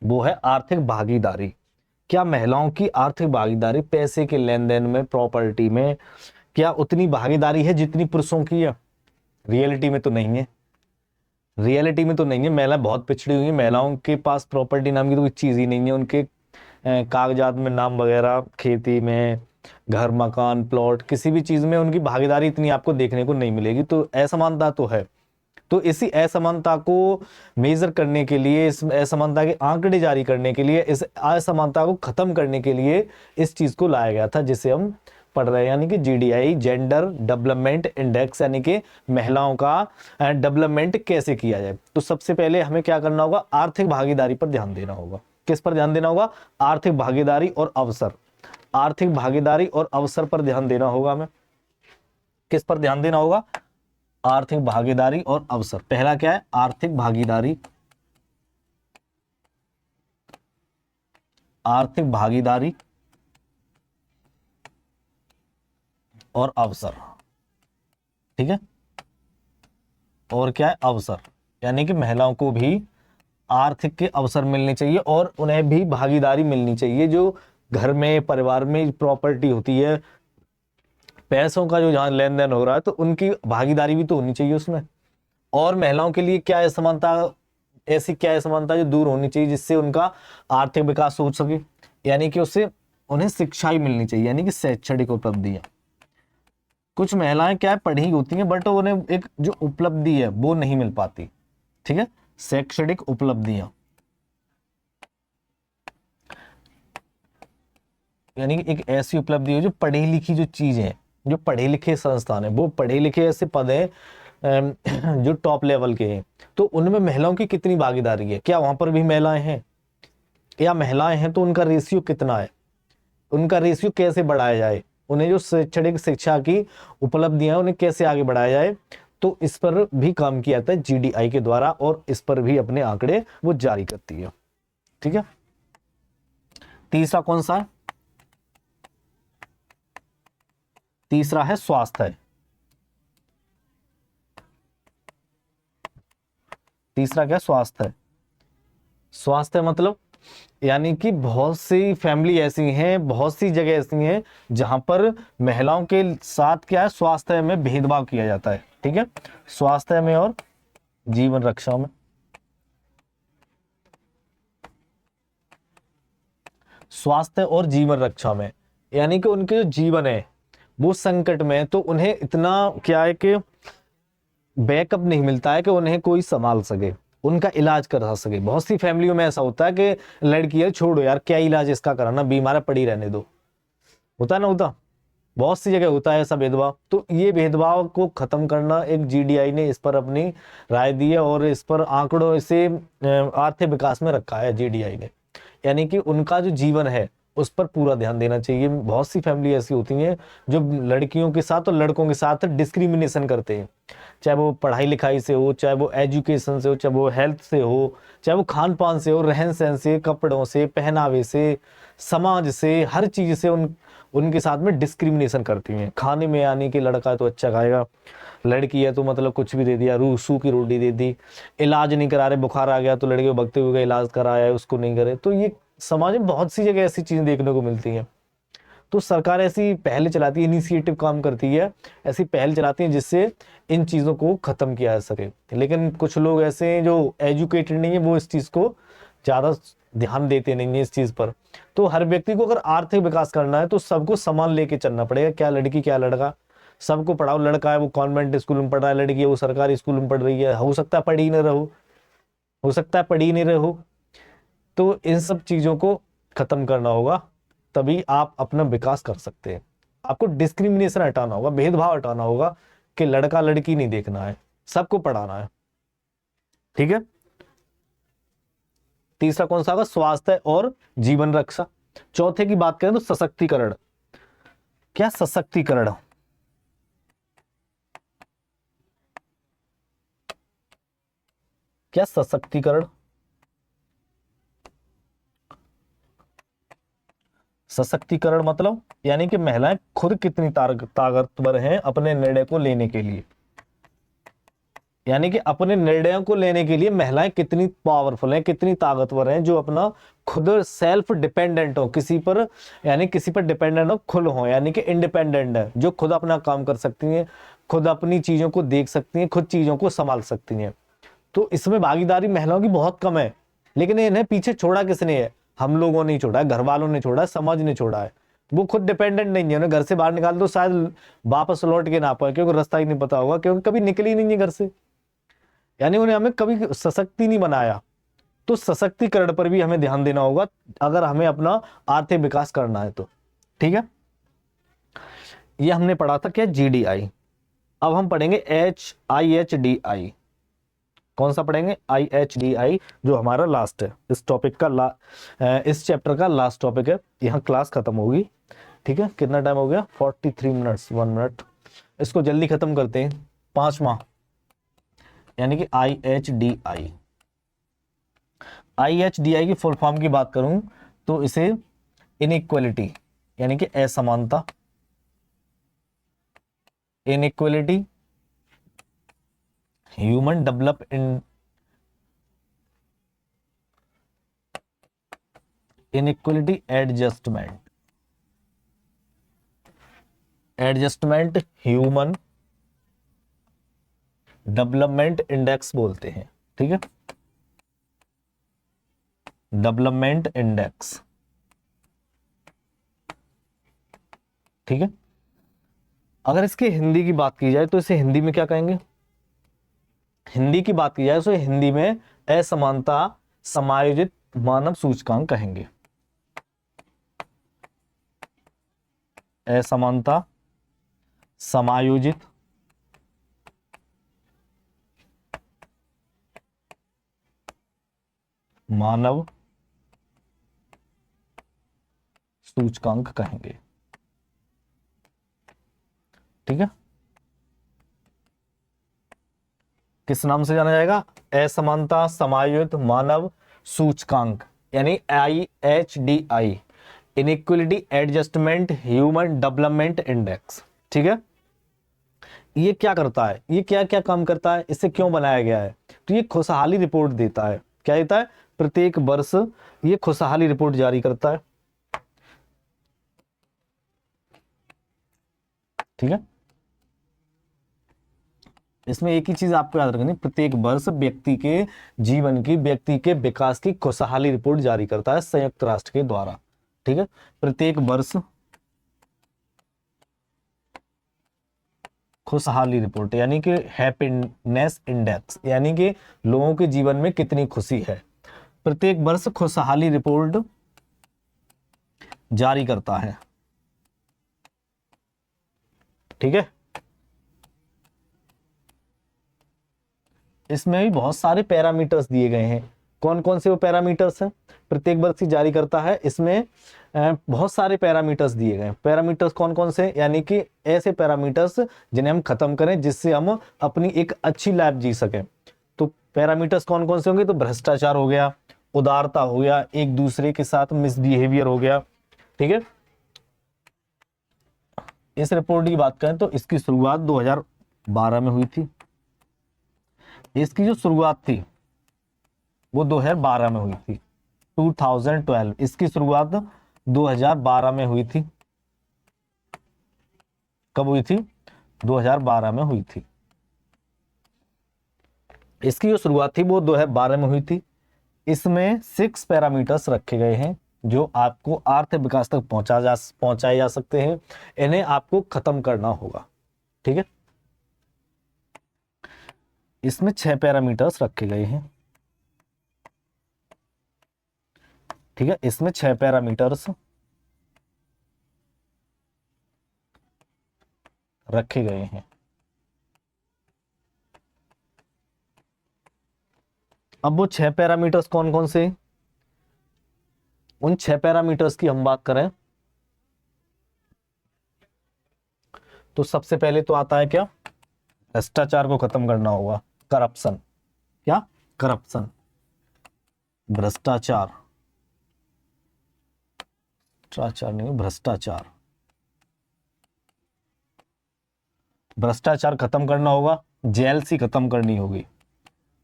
वो है आर्थिक भागीदारी। क्या महिलाओं की आर्थिक भागीदारी पैसे के लेन देन में, प्रॉपर्टी में, क्या उतनी भागीदारी है जितनी पुरुषों की है? रियलिटी में तो नहीं है, रियलिटी में तो नहीं है। महिलाएं बहुत पिछड़ी हुई हैं, महिलाओं के पास प्रॉपर्टी नाम की तो कोई चीज ही नहीं है। उनके कागजात में नाम वगैरह, खेती में, घर, मकान, प्लॉट, किसी भी चीज में उनकी भागीदारी इतनी आपको देखने को नहीं मिलेगी। तो असमानता तो है। तो इसी असमानता को मेजर करने के लिए, इस असमानता के आंकड़े जारी करने के लिए, इस असमानता को खत्म करने के लिए इस चीज को लाया गया था जिसे हम पढ़ रहे हैं, यानी कि जीडीआई, जेंडर डेवलपमेंट इंडेक्स, यानी कि महिलाओं का डेवलपमेंट कैसे किया जाए। तो सबसे पहले हमें क्या करना होगा? आर्थिक भागीदारी पर ध्यान देना होगा। किस पर ध्यान देना होगा? आर्थिक भागीदारी और अवसर। आर्थिक भागीदारी और अवसर पर ध्यान देना होगा हमें। किस पर ध्यान देना होगा? आर्थिक भागीदारी और अवसर। पहला क्या है? आर्थिक भागीदारी, आर्थिक भागीदारी और अवसर। ठीक है, और क्या है? अवसर, यानी कि महिलाओं को भी आर्थिक के अवसर मिलने चाहिए और उन्हें भी भागीदारी मिलनी चाहिए। जो घर में, परिवार में प्रॉपर्टी होती है, पैसों का जो जहां लेन देन हो रहा है, तो उनकी भागीदारी भी तो होनी चाहिए उसमें। और महिलाओं के लिए क्या असमानता, ऐसी क्या असमानता जो दूर होनी चाहिए, जिससे उनका आर्थिक विकास हो सके, यानी कि उससे उन्हें शिक्षा ही मिलनी चाहिए, यानी कि शैक्षणिक उपलब्धियां। कुछ महिलाएं क्या है, पढ़ी होती हैं बट उन्हें एक जो उपलब्धि है वो नहीं मिल पाती। ठीक है, शैक्षणिक उपलब्धियां, यानी कि एक ऐसी उपलब्धि है जो पढ़ी लिखी जो चीजें हैं, जो पढ़े लिखे संस्थान है, वो पढ़े लिखे ऐसे पद हैं जो टॉप लेवल के हैं, तो उनमें महिलाओं की कितनी भागीदारी है? क्या वहां पर भी महिलाएं हैं? या महिलाएं हैं तो उनका रेशियो कितना है? उनका रेशियो कैसे बढ़ाया जाए? उन्हें जो शैक्षणिक शिक्षा की उपलब्धियां हैं उन्हें कैसे आगे बढ़ाया जाए? तो इस पर भी काम किया जाता है जीडीआई के द्वारा, और इस पर भी अपने आंकड़े वो जारी करती है। ठीक है, तीसरा कौन सा है? तीसरा है स्वास्थ्य। तीसरा क्या? स्वास्थ्य। स्वास्थ्य मतलब यानी कि बहुत सी फैमिली ऐसी हैं, बहुत सी जगह ऐसी हैं जहां पर महिलाओं के साथ क्या है, स्वास्थ्य में भेदभाव किया जाता है। ठीक है, स्वास्थ्य में और जीवन रक्षा में। स्वास्थ्य और जीवन रक्षा में, यानी कि उनके जो जीवन है वो संकट में है, तो उन्हें इतना क्या है कि बैकअप नहीं मिलता है कि उन्हें कोई संभाल सके, उनका इलाज करा सके। बहुत सी फैमिलियों में ऐसा होता है कि लड़की है, छोड़ो यार, क्या इलाज इसका कराना, बीमार है, पड़ी रहने दो। होता ना? होता, बहुत सी जगह होता है ऐसा भेदभाव। तो ये भेदभाव को खत्म करना, एक जीडीआई ने इस पर अपनी राय दी है और इस पर आंकड़ों से आर्थिक विकास में रखा है जीडीआई ने, यानी कि उनका जो जीवन है उस पर पूरा ध्यान देना चाहिए। बहुत सी फैमिली ऐसी होती हैं जो लड़कियों के साथ और लड़कों के साथ डिस्क्रिमिनेशन करते हैं, चाहे वो पढ़ाई लिखाई से हो, चाहे वो एजुकेशन से हो, चाहे वो हेल्थ से हो, चाहे वो खान पान से हो, रहन सहन से, कपड़ों से, पहनावे से, समाज से, हर चीज से उनके साथ में डिस्क्रिमिनेशन करती हैं। खाने में, यानी कि लड़का है तो अच्छा खाएगा, लड़की है तो मतलब कुछ भी दे दिया, सूखी रोटी दे दी। इलाज नहीं करा रहे, बुखार आ गया तो लड़के को भगते हुए इलाज कराया है, उसको नहीं करे। तो ये समाज में बहुत सी जगह ऐसी चीजें देखने को मिलती हैं। तो सरकार ऐसी पहल चलाती है, इनिशिएटिव काम करती है, ऐसी पहल चलाती है जिससे इन चीजों को खत्म किया जा सके। लेकिन कुछ लोग ऐसे हैं जो एजुकेटेड नहीं है, वो इस चीज को ज्यादा ध्यान देते नहीं है इस चीज पर। तो हर व्यक्ति को अगर आर्थिक विकास करना है तो सबको समान लेके चलना पड़ेगा, क्या लड़की क्या लड़का, सबको पढ़ाओ। लड़का है वो कॉन्वेंट स्कूल में पढ़ रहा है, लड़की है वो सरकारी स्कूल में पढ़ रही है, हो सकता है पढ़ी नहीं रहो, हो सकता है पढ़ी नहीं रहो। तो इन सब चीजों को खत्म करना होगा, तभी आप अपना विकास कर सकते हैं। आपको डिस्क्रिमिनेशन हटाना होगा, भेदभाव हटाना होगा कि लड़का लड़की नहीं देखना है, सबको पढ़ाना है। ठीक है, तीसरा कौन सा होगा? स्वास्थ्य और जीवन रक्षा। चौथे की बात करें तो सशक्तिकरण। क्या सशक्तिकरण? क्या सशक्तिकरण? सशक्तिकरण मतलब यानी कि महिलाएं खुद कितनी ताकतवर हैं अपने निर्णय को लेने के लिए, यानी कि अपने निर्णयों को लेने के लिए महिलाएं कितनी पावरफुल हैं, कितनी ताकतवर हैं, जो अपना खुद सेल्फ डिपेंडेंट हो किसी पर, यानी किसी पर डिपेंडेंट हो, खुद हो, यानी कि इंडिपेंडेंट है, जो खुद अपना काम कर सकती हैं, खुद अपनी चीजों को देख सकती हैं, खुद चीजों को संभाल सकती हैं। तो इसमें भागीदारी महिलाओं की बहुत कम है, लेकिन इन्हें पीछे छोड़ा किसने है? हम लोगों ने छोड़ा है, घर वालों ने छोड़ा है, समाज ने छोड़ा है। वो खुद डिपेंडेंट नहीं है, उन्हें घर से बाहर निकाल दो शायद वापस लौट के ना पाए, क्योंकि रास्ता ही नहीं पता होगा, क्योंकि कभी निकली नहीं है घर से, यानी उन्हें हमें कभी सशक्ति नहीं बनाया। तो सशक्तिकरण पर भी हमें ध्यान देना होगा अगर हमें अपना आर्थिक विकास करना है तो। ठीक है, ये हमने पढ़ा था क्या? जीडीआई। अब हम पढ़ेंगे IHDI। कौन सा पढ़ेंगे? IHDI, जो हमारा लास्ट है इस टॉपिक का, इस चैप्टर का लास्ट टॉपिक है। यहाँ क्लास खत्म होगी, ठीक है, कितना टाइम हो गया? 43 मिनट्स, 1 मिनट। इसको जल्दी खत्म करते हैं। 5वां यानी कि IHDI। IHDI की फुल फॉर्म की बात करूं तो इसे इनइक्वालिटी यानी कि असमानता, inequality, human develop in inequality adjustment human development index बोलते हैं। ठीक है, डेवलपमेंट इंडेक्स। ठीक है, अगर इसकी हिंदी की बात की जाए तो इसे हिंदी में क्या कहेंगे? हिंदी की बात की जाए तो हिंदी में असमानता समायोजित मानव सूचकांक कहेंगे। असमानता समायोजित मानव सूचकांक कहेंगे। ठीक है, किस नाम से जाना जाएगा? असमानता समायोजित मानव सूचकांक यानी IHDI, inequality adjustment human development index. ठीक है, ये क्या करता है? ये क्या क्या काम करता है? इसे क्यों बनाया गया है? तो ये खुशहाली रिपोर्ट देता है। क्या देता है? प्रत्येक वर्ष ये खुशहाली रिपोर्ट जारी करता है। ठीक है, इसमें एक ही चीज आपको याद रखनी, प्रत्येक वर्ष व्यक्ति के जीवन की, व्यक्ति के विकास की खुशहाली रिपोर्ट जारी करता है संयुक्त राष्ट्र के द्वारा। ठीक है, प्रत्येक वर्ष खुशहाली रिपोर्ट यानी कि हैप्पीनेस इंडेक्स यानी कि लोगों के जीवन में कितनी खुशी है, प्रत्येक वर्ष खुशहाली रिपोर्ट जारी करता है। ठीक है, इसमें भी बहुत सारे पैरामीटर्स दिए गए हैं। कौन कौन से वो पैरामीटर्स हैं? प्रत्येक वर्ष जारी करता है, इसमें बहुत सारे पैरामीटर्स दिए गए हैं। पैरामीटर्स कौन कौन से? यानी कि ऐसे पैरामीटर्स जिन्हें हम खत्म करें जिससे हम अपनी एक अच्छी लाइफ जी सकें। तो पैरामीटर्स कौन कौन से होंगे? तो भ्रष्टाचार हो गया, उदारता हो गया, एक दूसरे के साथ मिसबिहेवियर हो गया। ठीक है, इस रिपोर्ट की बात करें तो इसकी शुरुआत 2012 में हुई थी। इसकी जो शुरुआत थी वो 2012 में हुई थी, 2012। इसकी शुरुआत 2012 में हुई थी। कब हुई थी? 2012 में हुई थी। इसकी जो शुरुआत थी वो 2012 में हुई थी। इसमें 6 पैरामीटर्स रखे गए हैं जो आपको आर्थिक विकास तक पहुंचाए जा सकते हैं। इन्हें आपको खत्म करना होगा। ठीक है, इसमें 6 पैरामीटर्स रखे गए हैं। ठीक है, इसमें 6 पैरामीटर्स रखे गए हैं। अब वो 6 पैरामीटर्स कौन कौन से? उन 6 पैरामीटर्स की हम बात करें तो सबसे पहले तो आता है क्या? भ्रष्टाचार को खत्म करना होगा, करप्शन। क्या? करप्शन, भ्रष्टाचार, भ्रष्टाचार नहीं, भ्रष्टाचार। भ्रष्टाचार खत्म करना होगा, जेएलसी खत्म करनी होगी।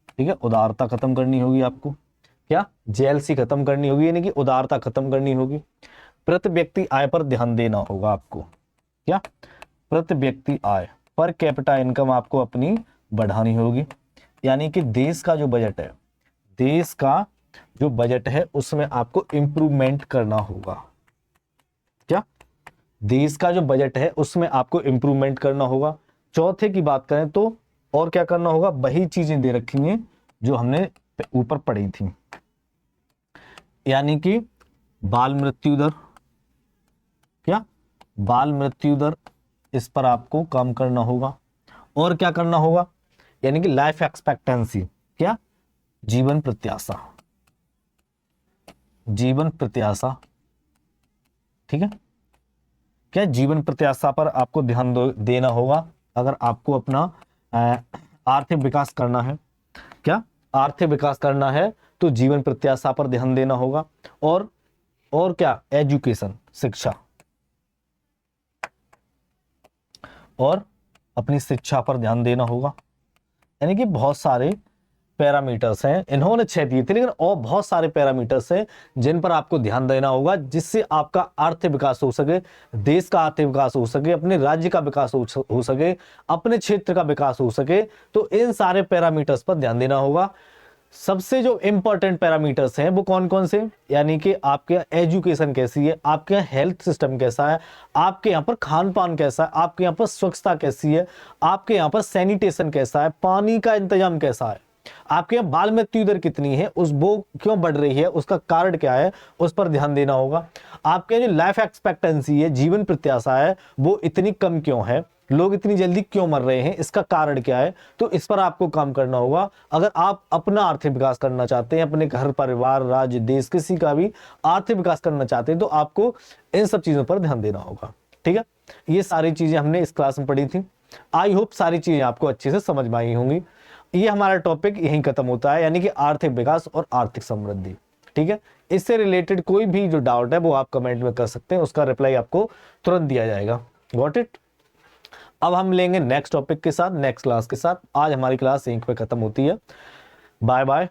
ठीक है, उदारता खत्म करनी होगी आपको। क्या? जेएलसी खत्म करनी होगी यानी कि उदारता खत्म करनी होगी। प्रति व्यक्ति आय पर ध्यान देना होगा आपको। क्या? प्रति व्यक्ति आय, पर कैपिटा इनकम आपको अपनी बढ़ानी होगी। यानी कि देश का जो बजट है, देश का जो बजट है उसमें आपको इंप्रूवमेंट करना होगा। क्या? देश का जो बजट है उसमें आपको इंप्रूवमेंट करना होगा। चौथे की बात करें तो और क्या करना होगा? वही चीजें दे रखी हैं जो हमने ऊपर पढ़ी थी, यानी कि बाल मृत्यु दर। क्या? बाल मृत्यु दर, इस पर आपको काम करना होगा। और क्या करना होगा? यानी कि लाइफ एक्सपेक्टेंसी। क्या? जीवन प्रत्याशा, जीवन प्रत्याशा। ठीक है, क्या जीवन प्रत्याशा पर आपको ध्यान देना होगा अगर आपको अपना आर्थिक विकास करना है। क्या आर्थिक विकास करना है तो जीवन प्रत्याशा पर ध्यान देना होगा। और क्या एजुकेशन, शिक्षा, और अपनी शिक्षा पर ध्यान देना होगा। यानी कि बहुत सारे पैरामीटर्स हैं, इन्होंने 6 दिए थे लेकिन और बहुत सारे पैरामीटर्स हैं जिन पर आपको ध्यान देना होगा, जिससे आपका आर्थिक विकास हो सके, देश का आर्थिक विकास हो सके, अपने राज्य का विकास हो सके, अपने क्षेत्र का विकास हो सके। तो इन सारे पैरामीटर्स पर ध्यान देना होगा। सबसे जो इंपॉर्टेंट पैरामीटर्स हैं वो कौन कौन से, यानी कि आपके एजुकेशन कैसी है, आपके हेल्थ सिस्टम कैसा है, आपके यहाँ पर खान पान कैसा है, आपके यहाँ पर स्वच्छता कैसी है, आपके यहाँ पर सैनिटेशन कैसा है, पानी का इंतजाम कैसा है, आपके यहाँ बाल मृत्यु दर कितनी है, वो क्यों बढ़ रही है, उसका कारण क्या है, उस पर ध्यान देना होगा। आपके जो लाइफ एक्सपेक्टेंसी है, जीवन प्रत्याशा है, वो इतनी कम क्यों है, लोग इतनी जल्दी क्यों मर रहे हैं, इसका कारण क्या है, तो इस पर आपको काम करना होगा। अगर आप अपना आर्थिक विकास करना चाहते हैं, अपने घर परिवार राज्य देश किसी का भी आर्थिक विकास करना चाहते हैं, तो आपको इन सब चीजों पर ध्यान देना होगा। ठीक है, ये सारी चीजें हमने इस क्लास में पढ़ी थी। आई होप सारी चीजें आपको अच्छे से समझ में आई होंगी। ये हमारा टॉपिक यहीं खत्म होता है, यानी कि आर्थिक विकास और आर्थिक समृद्धि। ठीक है, इससे रिलेटेड कोई भी जो डाउट है वो आप कमेंट में कर सकते हैं, उसका रिप्लाई आपको तुरंत दिया जाएगा। Got it. अब हम लेंगे नेक्स्ट टॉपिक के साथ, नेक्स्ट क्लास के साथ। आज हमारी क्लास यहीं पे खत्म होती है। Bye bye.